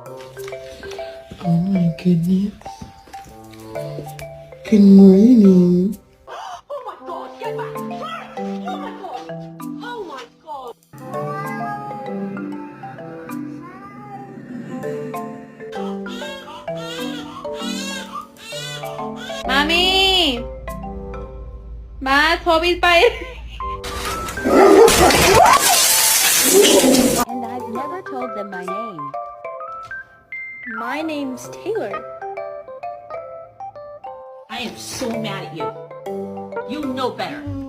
Oh my goodness. Good morning. Oh my god, get back! Oh my god! Oh my god! মামি মা ছবির পায়ে And I've never told them my name. My name's Taylor. I am so mad at you. You know better.